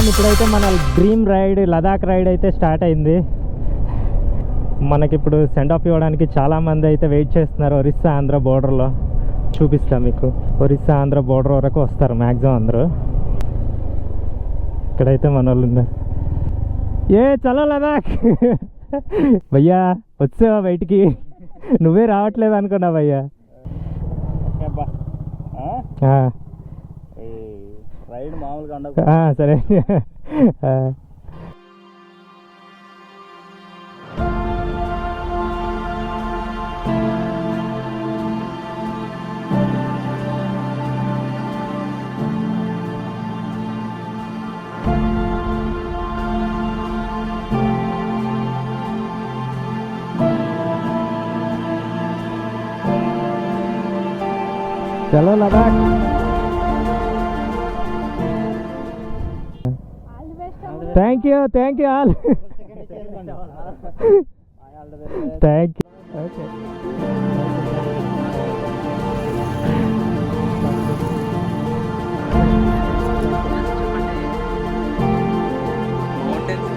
ఇప్పుడైతే మన dream ride Ladakh ride అయితే స్టార్ట్ అయింది. మనకిప్పుడు సెండ్ ఆఫ్ ఇవ్వడానికి చాలామంది అయితే వెయిట్ చేస్తున్నారు. ఒరిస్సా ఆంధ్ర బోర్డర్లో చూపిస్తాం మీకు. ఒరిస్సా ఆంధ్ర బోర్డర్ వరకు వస్తారు మ్యాక్సిమం అందరూ. ఇక్కడైతే మన వాళ్ళు ఉన్నారు. ఏ చలో లదాఖ్ భయ్యా వచ్చావా బయటికి? నువ్వే రావట్లేదు అనుకున్నా భయ్యా. రైడ్ మామూలుగా సరే. చలో Ladakh. Thank you all. Thank you. Okay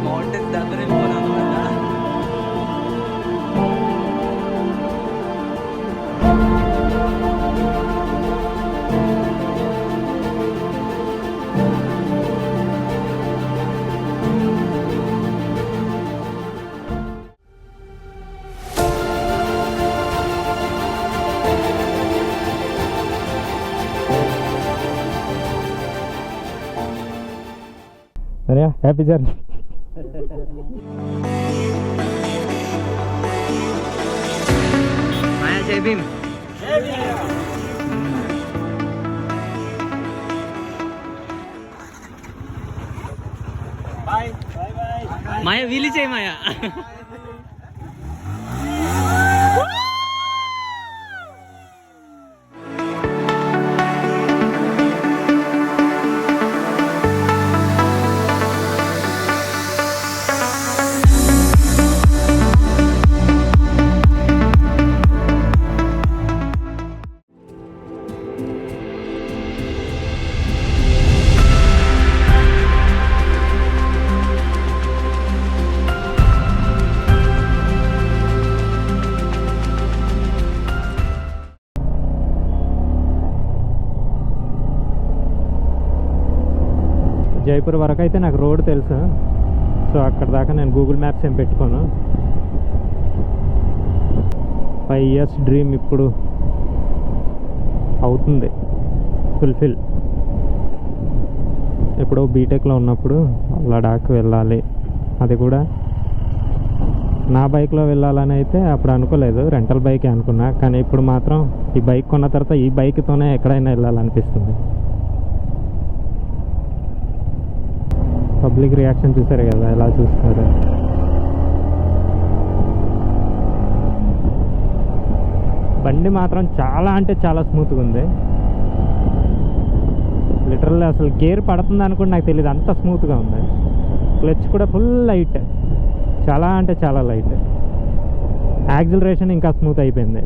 mountains దగ్గర వెళ్ళిపోయినా హ్యాపీ జర్నీ. జై భీమ్. మాయా వీలి చేయి మాయా. జైపూర్ వరకు అయితే నాకు రోడ్ తెలుసు. సో అక్కడ దాకా నేను గూగుల్ మ్యాప్స్ ఏం పెట్టుకోను. 5 years డ్రీమ్ ఇప్పుడు అవుతుంది ఫుల్ఫిల్. ఎప్పుడో బీటెక్లో ఉన్నప్పుడు లడాక్ వెళ్ళాలి, అది కూడా నా బైక్లో వెళ్ళాలని అయితే అప్పుడు అనుకోలేదు, రెంటల్ బైకే అనుకున్నా. కానీ ఇప్పుడు మాత్రం ఈ బైక్ కొన్న తర్వాత ఈ బైక్తోనే ఎక్కడైనా వెళ్ళాలనిపిస్తుంది. పబ్లిక్ రియాక్షన్ చూసారు కదా ఎలా చూస్తున్నారు. బండి మాత్రం చాలా అంటే చాలా స్మూత్గా ఉంది. లిటరల్లీ అసలు గేర్ పడుతుంది అనుకుంటే నాకు తెలియదు, అంత స్మూత్గా ఉంది. క్లచ్ కూడా ఫుల్ లైట్, చాలా అంటే చాలా లైట్. యాక్సిలరేషన్ ఇంకా స్మూత్ అయిపోయింది.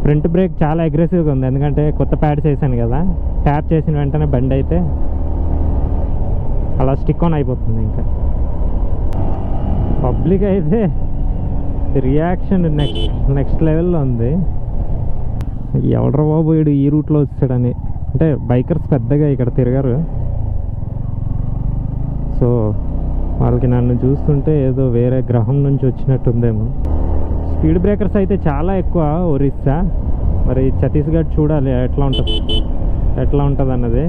ఫ్రంట్ బ్రేక్ చాలా అగ్రెసివ్గా ఉంది, ఎందుకంటే కొత్త ప్యాడ్స్ వేసాను కదా. ట్యాప్ చేసిన వెంటనే బండి అయితే అలా స్టిక్ ఆన్ అయిపోతుంది. ఇంకా పబ్లిక్ అయితే రియాక్షన్ నెక్స్ట్ లెవెల్లో ఉంది. ఎవడ్రా బాబు వీడు ఈ రూట్లో వచ్చాడని. అంటే బైకర్స్ పెద్దగా ఇక్కడ తిరగరు, సో వాళ్ళకి నన్ను చూస్తుంటే ఏదో వేరే గ్రహం నుంచి వచ్చినట్టుందేమో. స్పీడ్ బ్రేకర్స్ అయితే చాలా ఎక్కువ ఒరిస్సా. మరి ఛత్తీస్గఢ్ చూడాలి ఎట్లా ఉంటుంది అన్నది.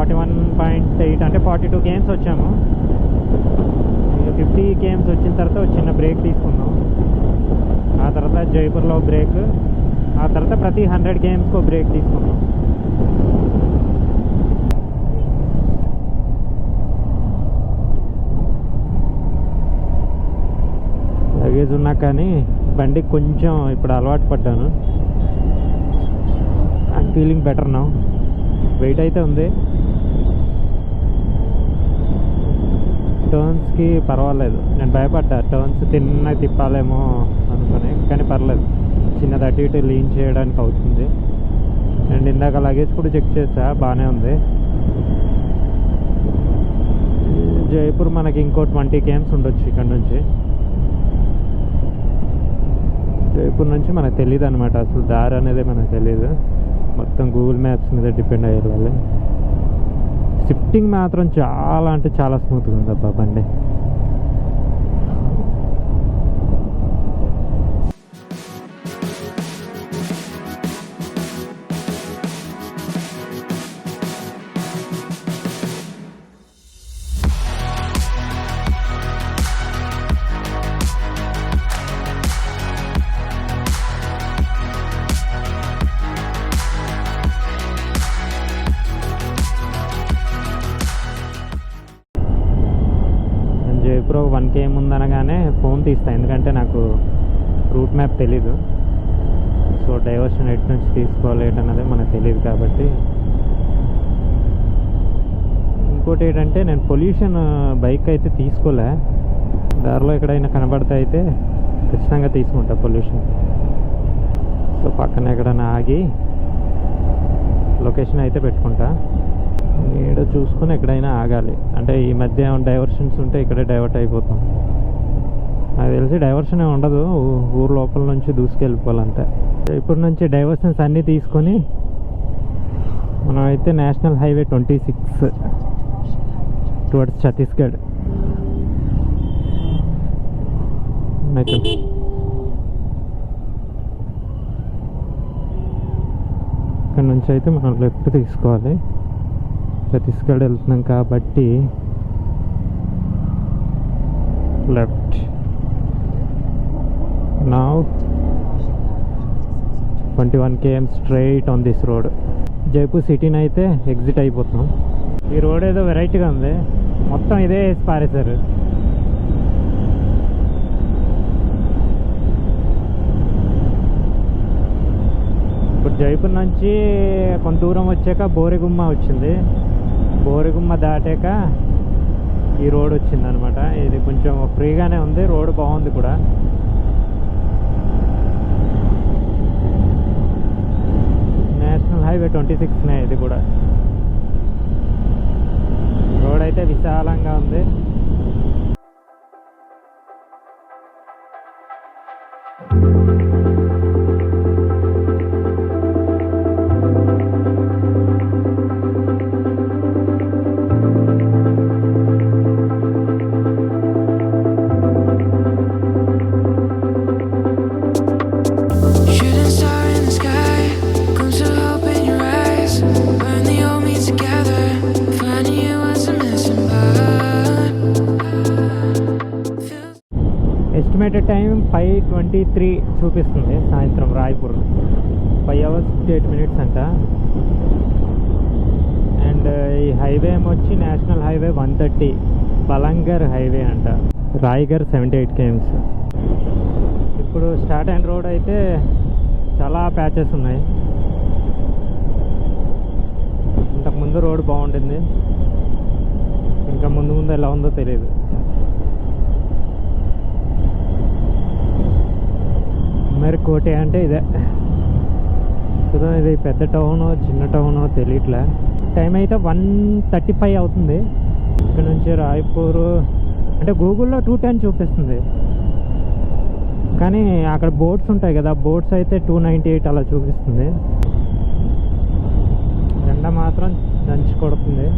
41.8 అంటే 42 కేమ్స్ వచ్చాము. 50 కేమ్స్ వచ్చిన తర్వాత ఒక చిన్న బ్రేక్ తీసుకున్నాం. ఆ తర్వాత జైపూర్లో బ్రేక్, ఆ తర్వాత ప్రతి 100 కేమ్స్కి ఒక బ్రేక్ తీసుకున్నాం. లగేజ్ ఉన్నా కానీ బండికి కొంచెం ఇప్పుడు అలవాటు పడ్డాను. I'm feeling better now. Weight అయితే ఉంది. టర్న్స్కి పర్వాలేదు. నేను భయపడ్డా టర్న్స్ తిన్న తిప్పాలేమో అనుకుని, కానీ పర్లేదు, చిన్నది అటు ఇటు లీన్ చేయడానికి అవుతుంది. అండ్ ఇందాక లగేజ్ కూడా చెక్ చేసా, బాగానే ఉంది. జైపూర్ మనకి ఇంకో 20 కేమ్స్ ఉండొచ్చు ఇక్కడ నుంచి. జైపూర్ నుంచి మనకు తెలియదు అనమాట, అసలు దారి అనేది మనకు తెలియదు. మొత్తం గూగుల్ మ్యాప్స్ మీద డిపెండ్ అయ్యే వాళ్ళు. షిఫ్టింగ్ మాత్రం చాలా అంటే చాలా స్మూత్గా ఉంది అబ్బా బండి. జైపూర్ 1 km ఉందనగానే ఫోన్ తీస్తాను, ఎందుకంటే నాకు రూట్ మ్యాప్ తెలీదు. సో డైవర్షన్ ఎటు నుంచి తీసుకోవాలి ఏంటన్నది మనకు తెలియదు కాబట్టి. ఇంకోటి ఏంటంటే నేను పొల్యూషన్ బైక్ అయితే తీసుకోలే. దారిలో ఎక్కడైనా కనబడితే అయితే ఖచ్చితంగా తీసుకుంటా పొల్యూషన్. సో పక్కన ఎక్కడైనా ఆగి లొకేషన్ అయితే పెట్టుకుంటా. ఈడ చూసుకొని ఎక్కడైనా ఆగాలి. అంటే ఈ మధ్య డైవర్షన్స్ ఉంటే ఇక్కడే డైవర్ట్ అయిపోతాం. నాకు తెలిసి డైవర్షన్ ఉండదు, ఊరు లోపల నుంచి దూసుకెళ్ళిపోవాలంతే. ఇప్పుడు నుంచి డైవర్షన్స్ అన్నీ తీసుకొని మనం అయితే నేషనల్ హైవే 26 టువర్డ్స్ ఛత్తీస్గఢ్ ఇక్కడ నుంచి అయితే మనం లెఫ్ట్ తీసుకోవాలి. ఛత్తీస్గఢ్ వెళ్తున్నాం కాబట్టి left. Now 21 km straight on this road. Jaipur సిటీని అయితే ఎగ్జిట్ అయిపోతున్నాం. ఈ రోడ్ ఏదో వెరైటీగా ఉంది, మొత్తం ఇదే వేసి పారేశారు. ఇప్పుడు జైపూర్ నుంచి కొంత దూరం వచ్చాక బోరెగుమ్మ వచ్చింది. బోరెగుమ్మ దాటాక ఈ రోడ్ వచ్చింది అనమాట. ఇది కొంచెం ఫ్రీగానే ఉంది, రోడ్ బాగుంది కూడా. నేషనల్ హైవే 26నే ఇది కూడా. రోడ్ అయితే విశాలంగా ఉంది. ఎస్టిమేటెడ్ టైం 5:23 చూపిస్తుంది సాయంత్రం. రాయ్పూర్ 5 hours 58 minutes అంట. అండ్ ఈ హైవే ఏమొచ్చి నేషనల్ హైవే 130 బలంగర్ హైవే అంట. రాయ్గర్ 78 km. ఇప్పుడు స్టార్ట్ అయిన రోడ్ అయితే చాలా ప్యాచెస్ ఉన్నాయి. ఇంతకుముందు రోడ్ బాగుంటుంది, ఇంకా ముందు ముందు ఎలా ఉందో తెలియదు. మరి కోటే అంటే ఇదే. సో ఇది పెద్ద టౌనో చిన్న టౌనో తెలియట్లే. టైం అయితే 1:35 అవుతుంది. ఇక్కడ నుంచి రాయ్పూర్ అంటే గూగుల్లో 2:10 చూపిస్తుంది, కానీ అక్కడ బోట్స్ ఉంటాయి కదా, బోట్స్ అయితే 2:98 అలా చూపిస్తుంది. ఎండ మాత్రం దంచి కొడుతుంది.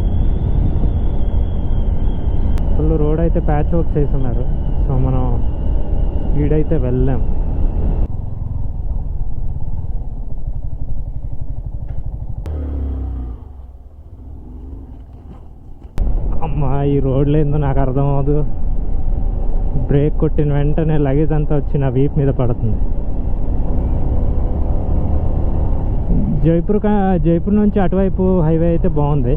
ఫుల్ రోడ్ అయితే ప్యాచ్ వర్క్ చేస్తున్నారు. సో మనం స్పీడ్ అయితే వెళ్ళాం. ఈ రోడ్లు ఏందో నాకు అర్థం అవ్వదు. బ్రేక్ కొట్టిన వెంటనే లగేజ్ అంతా వచ్చి నా వీప్ మీద పడుతుంది. జైపూర్ నుంచి అటువైపు హైవే అయితే బాగుంది,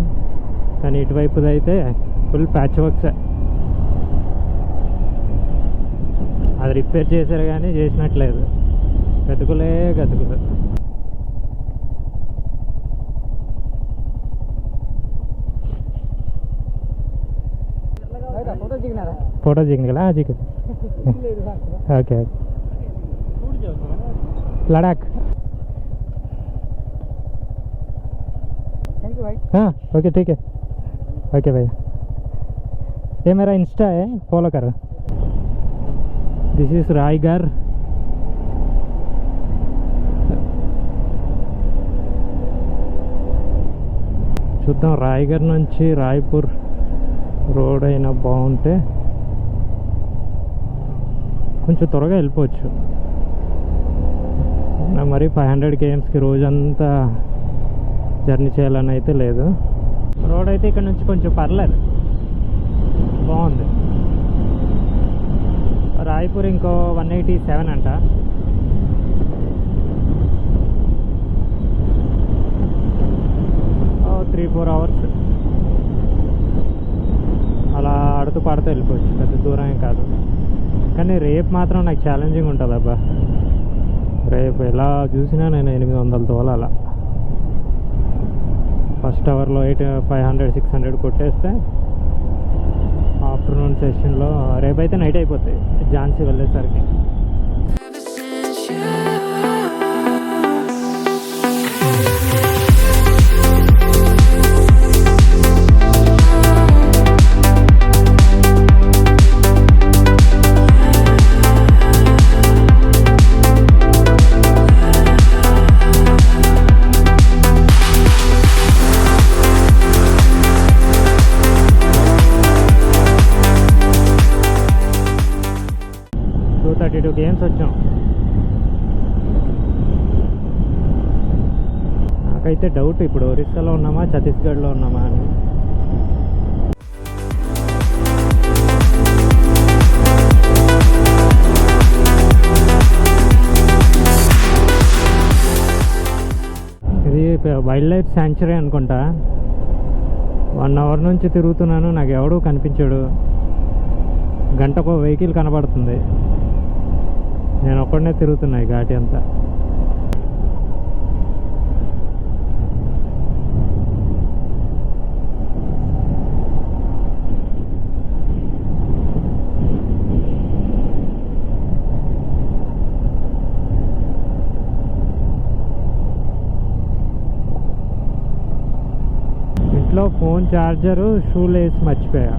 కానీ ఇటువైపుది అయితే ఫుల్ ప్యాచ్ వర్క్సే. అది రిపేర్ చేశారు కానీ చేసినట్లేదు, గతుకులే గతుకులు. फोटो दिखने हाँ जी ओके लद्दाख हाँ ओके ठीक है ओके भैया ये मेरा इंस्टा है फॉलो करो. This is Raigarh. చూద్దాం రాయగఢ్ నుంచి రాయ్పూర్ రోడ్ అయినా బాగుంటే కొంచెం త్వరగా వెళ్ళిపోవచ్చు. మరి 500 kmsకి రోజంతా జర్నీ చేయాలని అయితే లేదు. రోడ్ అయితే ఇక్కడ నుంచి కొంచెం పర్లేదు, బాగుంది. రాయ్పూర్ ఇంకో 187 అంట. ఓ 3-4 అవర్స్ అలా ఆడుతూ పాడుతూ వెళ్ళిపోవచ్చు, పెద్ద దూరం కాదు. కానీ రేపు మాత్రం నాకు ఛాలెంజింగ్ ఉంటుంది అబ్బా. రేపు ఎలా చూసినా నేను 800 తోలాల. ఫస్ట్ అవర్లో 500-600 కొట్టేస్తే ఆఫ్టర్నూన్ సెషన్లో రేపైతే నైట్ అయిపోతాయి ఝాన్సీ వెళ్ళేసరికి. గేమ్స్ వచ్చాం. నాకైతే డౌట్ ఇప్పుడు ఒరిస్సాలో ఉన్నామా ఛత్తీస్గఢ్లో ఉన్నామా అని. ఇది వైల్డ్ లైఫ్ శాంక్చురీ అనుకుంటా. 1 అవర్ నుంచి తిరుగుతున్నాను, నాకు ఎవడూ కనిపించాడు. గంటకు వెహికల్ కనబడుతుంది, నేను ఒక్కడనే తిరుగుతున్నాయి ఘాటి అంతా. ఇంట్లో ఫోన్ ఛార్జరు షూలో వేసి మర్చిపోయా.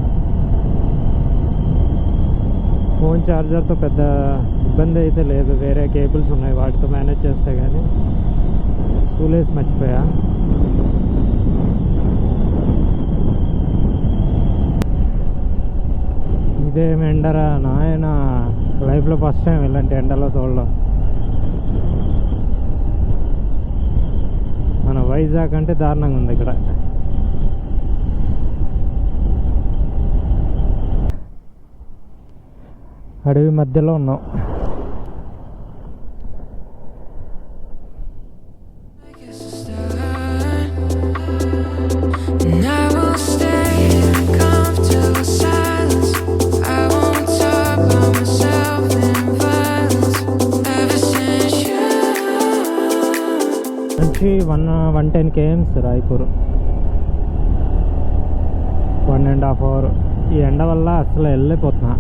ఫోన్ ఛార్జర్తో పెద్ద ఇబ్బంది అయితే లేదు, వేరే కేబుల్స్ ఉన్నాయి వాటితో మేనేజ్ చేస్తే. కానీ షూలేస్ మర్చిపోయా. ఇదేమి ఎండరా నాయన, లైఫ్లో ఫస్ట్ టైం ఇలాంటి ఎండలో తోడడం. మన వైజాగ్ అంటే దారుణంగా ఉంది ఇక్కడ. అడవి మధ్యలో ఉన్నాం. నుంచి 110 kms రాయ్పూర్, 1.5 hour. ఈ ఎండ వల్ల అసలు వెళ్ళిపోతున్నా.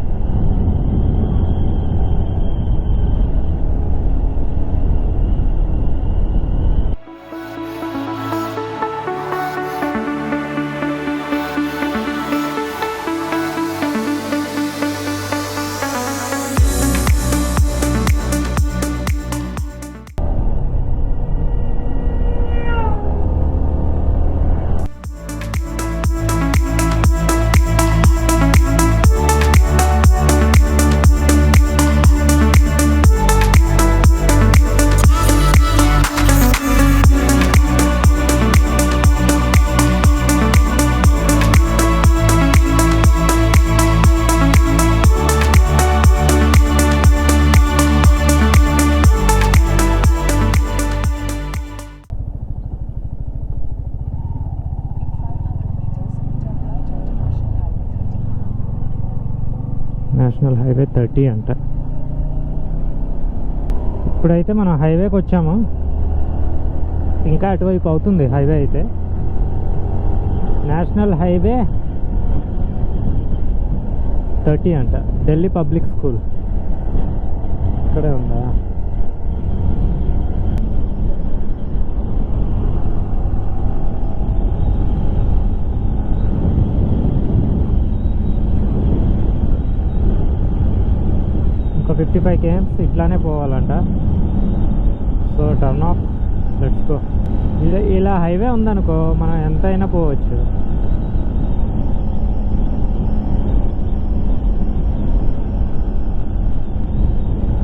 హైవే 30 అంట. ఇప్పుడైతే మనం హైవేకి వచ్చాము. ఇంకా అటువైపు అవుతుంది హైవే అయితే. నేషనల్ హైవే 30 అంట. ఢిల్లీ పబ్లిక్ స్కూల్ ఇక్కడే ఉందా? ఇంకా 55 km ఇట్లానే పోవాలంట. So turn off, let's go. ఇలా హైవే ఉందనుకో మనం ఎంతైనా పోవచ్చు.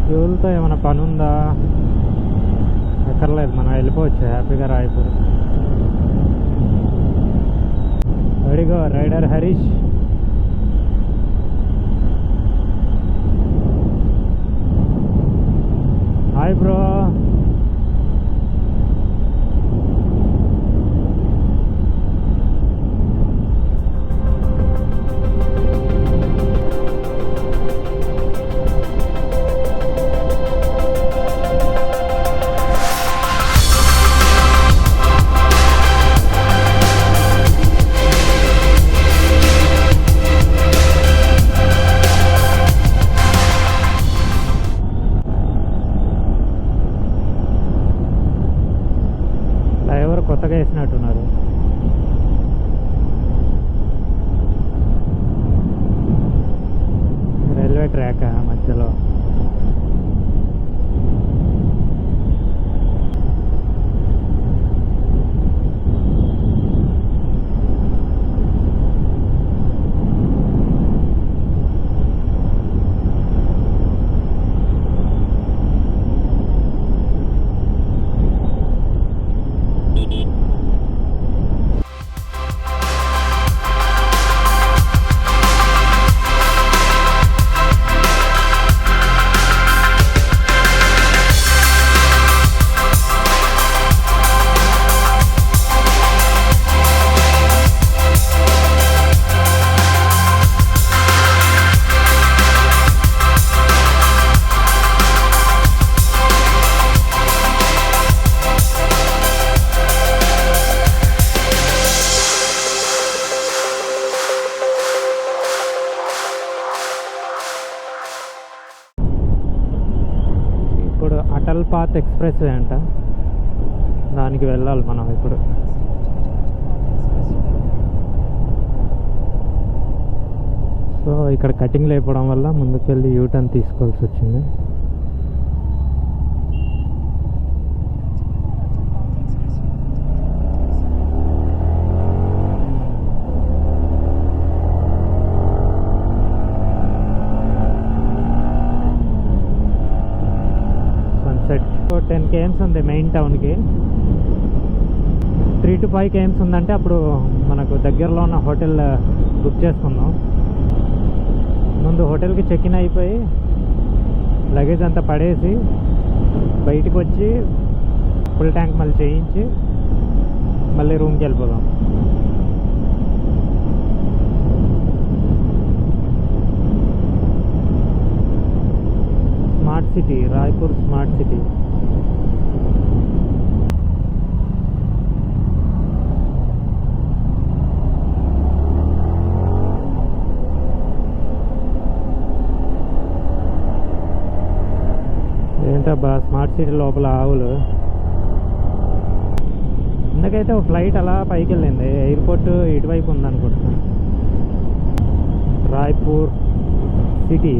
ఫ్యూల్తో ఏమైనా పని ఉందా? ఎక్కర్లేదు, మనం వెళ్ళిపోవచ్చు హ్యాపీగా Raipur. Ready go rider Harish. Hi bro. కొత్తగా వేసినట్టున్నారు. రైల్వే ట్రాక్ మధ్యలో. అటల్ పాత్ ఎక్స్ప్రెస్ వే అంట, దానికి వెళ్ళాలి మనం ఇప్పుడు. సో ఇక్కడ కటింగ్ లేకపోవడం వల్ల ముందుకు వెళ్ళి యూటర్న్ తీసుకోవాల్సి వచ్చింది. సన్సెట్ 10 km ఉంది మెయిన్ టౌన్కి. 3 to 5 km ఉందంటే అప్పుడు మనకు దగ్గరలో ఉన్న హోటల్ బుక్ చేసుకుందాం. ముందు హోటల్కి చెక్ ఇన్ అయిపోయి లగేజ్ అంతా పడేసి బయటికి వచ్చి ఫుల్ ట్యాంక్ మళ్ళీ చేయించి మళ్ళీ రూమ్కి వెళ్ళిపోదాం. Smart city, Raipur smart city. ఏంటబ్బా స్మార్ట్ సిటీ లోపల ఆవులు. ఇందుకైతే ఒక ఫ్లైట్ అలా పైకి వెళ్ళింది, ఎయిర్పోర్ట్ ఇటువైపు ఉందనుకుంటున్నాను. రాయ్పూర్ సిటీ.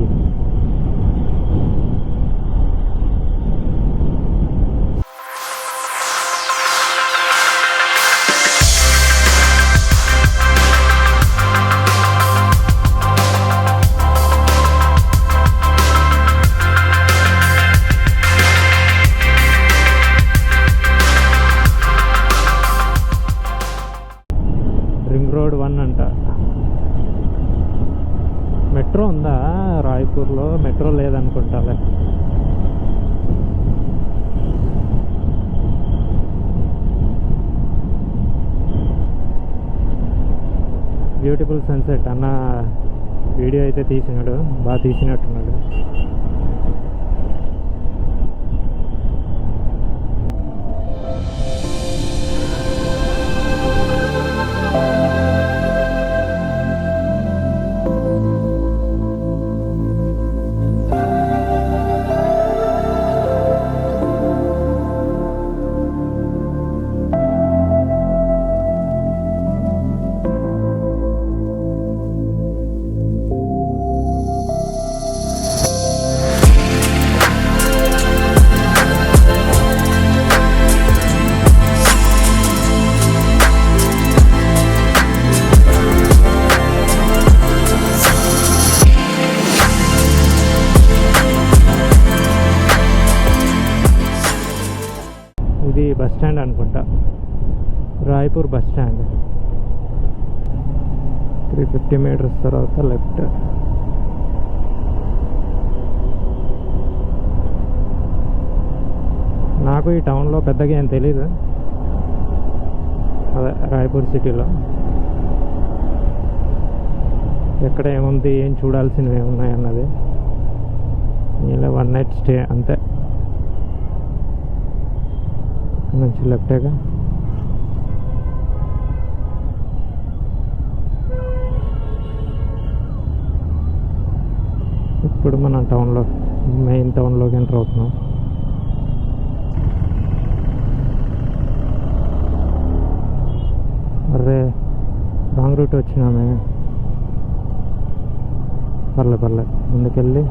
రోడ్ 1 అంట. మెట్రో ఉందా రాయ్పూర్లో? మెట్రో లేదనుకుంటాలే. బ్యూటిఫుల్ సన్సెట్ అన్న. వీడియో అయితే తీసినాడు, బాగా తీసినట్టున్నాడు. ఇది బస్ స్టాండ్ అనుకుంటా, రాయ్పూర్ బస్ స్టాండ్. 350 మీటర్స్ తర్వాత లెఫ్ట్. నాకు ఈ టౌన్లో పెద్దగా ఏం తెలీదు, అదే రాయ్పూర్ సిటీలో ఎక్కడ ఏముంది, ఏం చూడాల్సినవి ఏమున్నాయి అన్నది. ఇలా 1 నైట్ స్టే అంతే. నుంచి లెఫ్టేగా. ఇప్పుడు మనం టౌన్లో, మెయిన్ టౌన్లోకి ఎంటర్ అవుతున్నాం. అరే రాంగ్ రూట్ వచ్చినామే. పర్లేదు ముందుకెళ్ళి